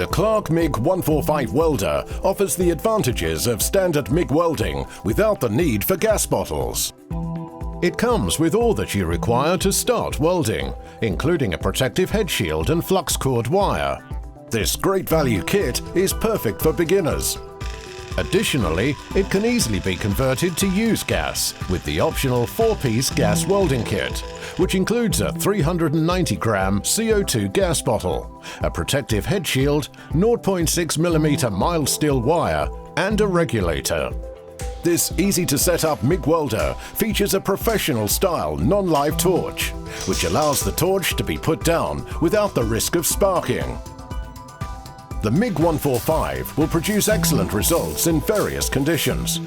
The Clarke MIG 145 welder offers the advantages of standard MIG welding without the need for gas bottles. It comes with all that you require to start welding, including a protective head shield and flux cord wire. This great value kit is perfect for beginners. Additionally, it can easily be converted to use gas with the optional 4-piece gas welding kit, which includes a 390-gram CO2 gas bottle, a protective head shield, 0.6mm mild steel wire, and a regulator. This easy-to-set-up MIG welder features a professional-style non-live torch, which allows the torch to be put down without the risk of sparking. The MIG 145 will produce excellent results in various conditions.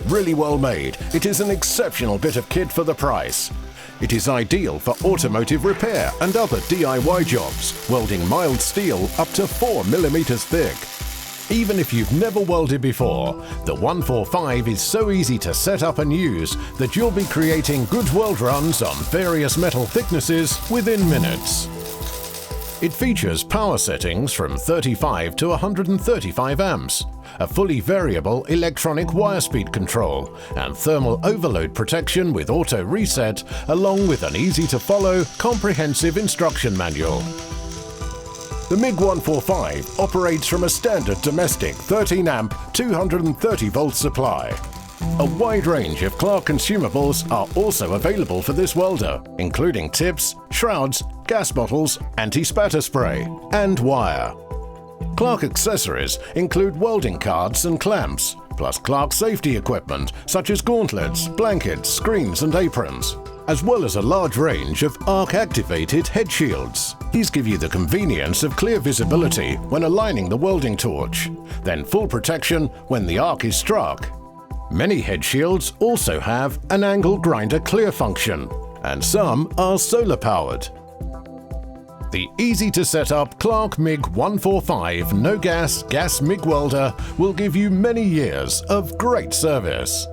Really well made, it is an exceptional bit of kit for the price. It is ideal for automotive repair and other DIY jobs, welding mild steel up to 4mm thick. Even if you've never welded before, the 145 is so easy to set up and use that you'll be creating good weld runs on various metal thicknesses within minutes. It features power settings from 35 to 135 amps, a fully variable electronic wire speed control, and thermal overload protection with auto reset, along with an easy-to-follow, comprehensive instruction manual. The MIG 145 operates from a standard domestic 13-amp, 230-volt supply. A wide range of Clarke consumables are also available for this welder, including tips, shrouds, gas bottles, anti-spatter spray, and wire. Clarke accessories include welding cards and clamps, plus Clarke safety equipment such as gauntlets, blankets, screens, and aprons, as well as a large range of arc-activated head shields. These give you the convenience of clear visibility when aligning the welding torch, then full protection when the arc is struck. Many head shields also have an angle grinder clear function, and some are solar-powered. The easy-to-set-up Clarke MIG 145 no-gas gas MIG welder will give you many years of great service.